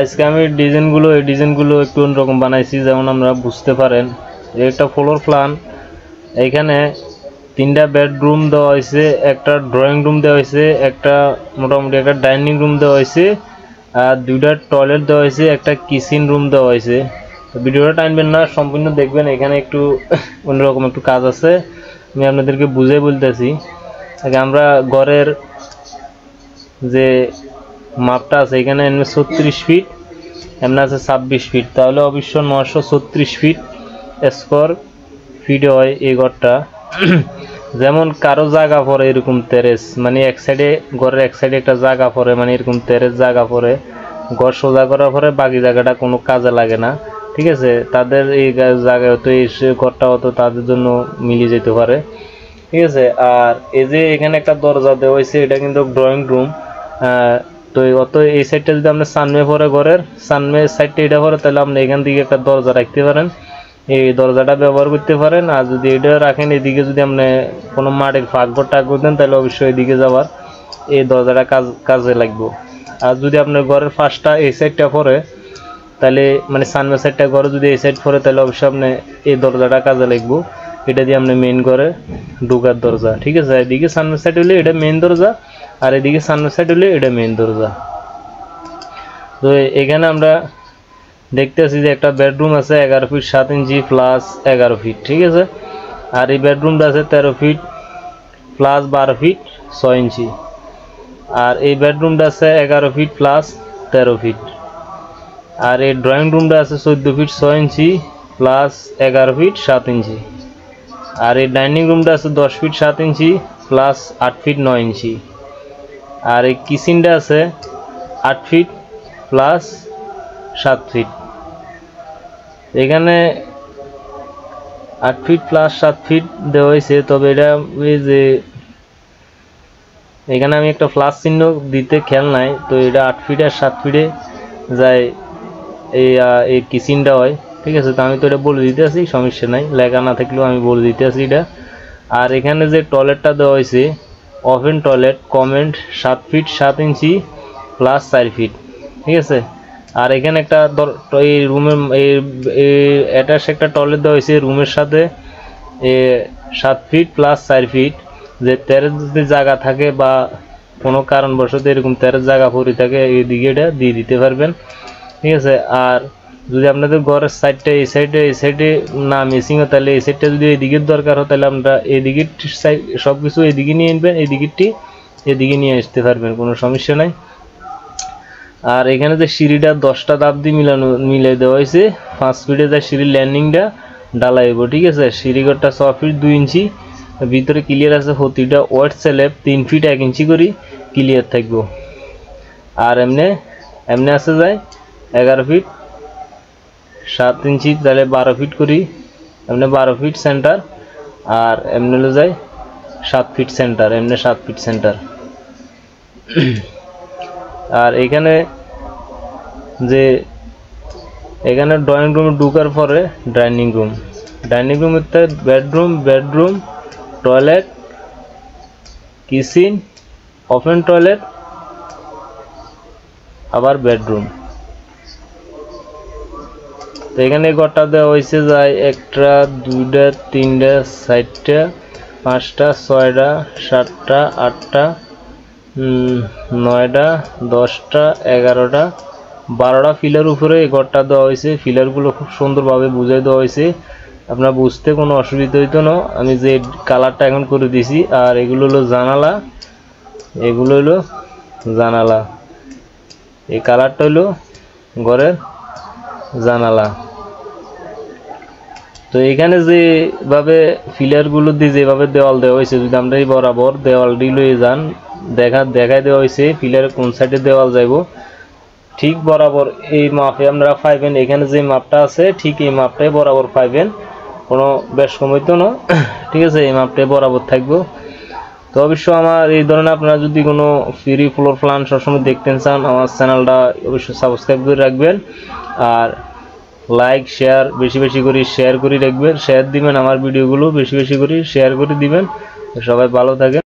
আজকে আমি এই ডিজাইনগুলো একটু অন্যরকম বানাইছি, যেমন আমরা বুঝতে পারেন একটা ফ্লোর প্ল্যান। এইখানে 3টা বেডরুম দেওয়া হয়েছে, একটা ড্রয়িং রুম দেওয়া হয়েছে, একটা মোটামুটি একটা ডাইনিং রুম দেওয়া হয়েছে, আর 2টা টয়লেট দেওয়া হয়েছে, একটা কিচেন রুম দেওয়া হয়েছে। তো ভিডিওটা টানবেন না, সম্পূর্ণ দেখবেন। এখানে একটু অন্যরকম একটু কাজ আছে, আমি আপনাদেরকে বুঝে বলতেছি। আগে আমরা ঘরের যে মাপটা আছে, এখানে 36 ফিট, এমনি আছে 26 ফিট, তাহলে অবশ্য 936 ফিট স্কোয়ার ফিট হয় এই ঘরটা। যেমন কারো জায়গা পড়ে এরকম টেরেস, মানে এক সাইডে ঘরের এক সাইডে একটা জায়গা পড়ে, মানে এরকম টেরেস জায়গা পড়ে, ঘর সোজা করার পরে বাকি জায়গাটা কোনো কাজে লাগে না, ঠিক আছে। তাদের এই জায়গায় হয়তো এই ঘরটা হয়তো তাদের জন্য মিলিয়ে যেতে পারে, ঠিক আছে। আর এই যে এখানে একটা দরজা দেওয়া হয়েছে, এটা কিন্তু ড্রয়িং রুম। তো অত এই সাইডটা যদি আপনার সানমে পরে ঘরের সানমে সাইডটা এটা পরে, তাহলে আপনি এখান থেকে একটা দরজা রাখতে পারেন, এই দরজাটা ব্যবহার করতে পারেন। আর যদি এটা রাখেন এদিকে, যদি আপনি কোনো মাটির ফাঁক টাকর দেন, তাহলে অবশ্যই এদিকে যাওয়ার এই দরজাটা কাজে লাগবে। আর যদি আপনার ঘরের ফার্স্টটা এই সাইডটা পরে, তাহলে মানে সানমে সাইডটা ঘরে যদি এই সাইড পরে, তাহলে অবশ্যই আপনি এই দরজাটা কাজে লাগবে। এটা দিয়ে আপনি মেইন ঘরে ঢোকার দরজা, ঠিক আছে। এদিকে সানমে সাইড হলে এটা মেইন দরজা, আর এদিকে সানমে সাইড হলে এটা মেইন দরজা। তো এখানে আমরা দেখতে আছি যে একটা বেডরুম আছে 11 ফিট 7 ইঞ্চি প্লাস 11 ফিট, ঠিক আছে। আর এই বেডরুমটা আছে 13 ফিট প্লাস 12 ফিট 6 ইঞ্চি। আর এই বেডরুমটা আছে 11 ফিট প্লাস 13 ফিট। আর এই ড্রয়িং রুমটা আছে 14 ফিট 6 ইঞ্চি প্লাস 11 ফিট 7 ইঞ্চি। আর এই ডাইনিং রুমটা আছে 10 ফিট 7 ইঞ্চি প্লাস 8 ফিট 9 ইঞ্চি। আর এই কিচেনটা আছে 8 ফিট প্লাস 7 ফিট। এখানে 8 ফিট প্লাস 7 ফিট দেওয়া হয়েছে, তবে এটা ওই যে এখানে আমি একটা প্লাস চিহ্ন দিতে খেয়াল নাই, তো এটা 8 ফিট আর 7 ফিটে যায় এই কিচেনটা হয়, ঠিক আছে। তো আমি তো এটা বলে দিতে আছি, সমস্যা নাই, লেখা না থাকলেও আমি বলে দিতে আছি এটা। আর এখানে যে টয়লেটটা দেওয়া হয়েছে open toilet comment 7 feet 7 inch plus 4 feet, ঠিক আছে। আর এখানে একটা এই রুমের অ্যাটাচ একটা টয়লেট দেওয়া হয়েছে রুমের সাথে 7 ফিট প্লাস 4 ফিট। যে তেরের যদি জায়গা থাকে বা কোনো কারণবশত এরকম তেরের জায়গা পড়ে থাকে, এইদিকে এটা দিয়ে দিতে পারবেন, ঠিক আছে। আর যদি আপনাদের ঘরের সাইডটা এই সাইডে না মিসিং হয়, তাহলে এই সাইডটা যদি এইদিকের দরকার হয়, তাহলে আমরা এইদিকের সাইড সব কিছু এইদিকে নিয়ে আনবেন, এদিকে নিয়ে আসতে পারবেন, কোনো সমস্যা নাই। আর এখানে যে সিঁড়িটা 10টা ধাপ দিয়ে মিলাই দেওয়া হয়েছে, 5 ফিটে যে সিঁড়ির ল্যান্ডিংটা ঢালাইব, ঠিক আছে। সিঁড়িঘরটা 6 ফিট 2 ইঞ্চি, ভিতরে ক্লিয়ার আছে। প্রতিটা ওয়ার্ড স্ল্যাব 3 ফিট 1 ইঞ্চি করে ক্লিয়ার থাকবো। আর এমনি আছে যায় 11 ফিট 7 ইঞ্চি, তাহলে 12 ফিট করি, এমনি 12 ফিট সেন্টার। আর এমনি হলো যায় 7 ফিট সেন্টার, এমনি 7 ফিট সেন্টার। আর এখানে ড্রয়িং রুমে ঢুকার পরে ডাইনিং রুমের bedroom toilet kitchen open toilet আবার বেডরুম। তো এখানে ঘরটা দেওয়া হয়েছে যায় 1টা 2টা 3টা 4টা 5টা 6টা 7টা 8টা 9টা 10টা 11টা 12টা ফিলার উপরে এই ঘরটা দেওয়া হয়েছে। ফিলারগুলো খুব সুন্দরভাবে বুঝাই দেওয়া হয়েছে, আপনার বুঝতে কোনো অসুবিধা হইতো না। আমি যে কালারটা এখন করে দিয়েছি। আর এগুলো হলো জানালা, এই কালারটা হলো ঘরের জানালা। তো এখানে যেভাবে ফিলারগুলো দিয়ে যেভাবে দেওয়াল দেওয়া হয়েছে, যদি আমরা এই বরাবর দেওয়ালটি লয়ে যান, দেখাই দেওয়া হয়েছে ফিলারের কোন সাইডে দেওয়াল যাইব, ঠিক বরাবর এই মাপে আমরা পাইবেন। এখানে যে মাপটা আছে ঠিক এই মাপটাই বরাবর পাইবেন, কোনো বেশ কম হইতো না, ঠিক আছে। এই মাপটাই বরাবর থাকবো। তো অবশ্যই আমার এই ধরনের আপনারা যদি কোনো ফ্রি ফ্লোর প্ল্যান সবসময় দেখতে চান, আমার চ্যানেলটা অবশ্যই সাবস্ক্রাইব করে রাখবেন। আর লাইক শেয়ার বেশি করে শেয়ার করে রাখবেন, শেয়ার দিবেন, আমার ভিডিওগুলো বেশি করে শেয়ার করে দিবেন। সবাই ভালো থাকেন।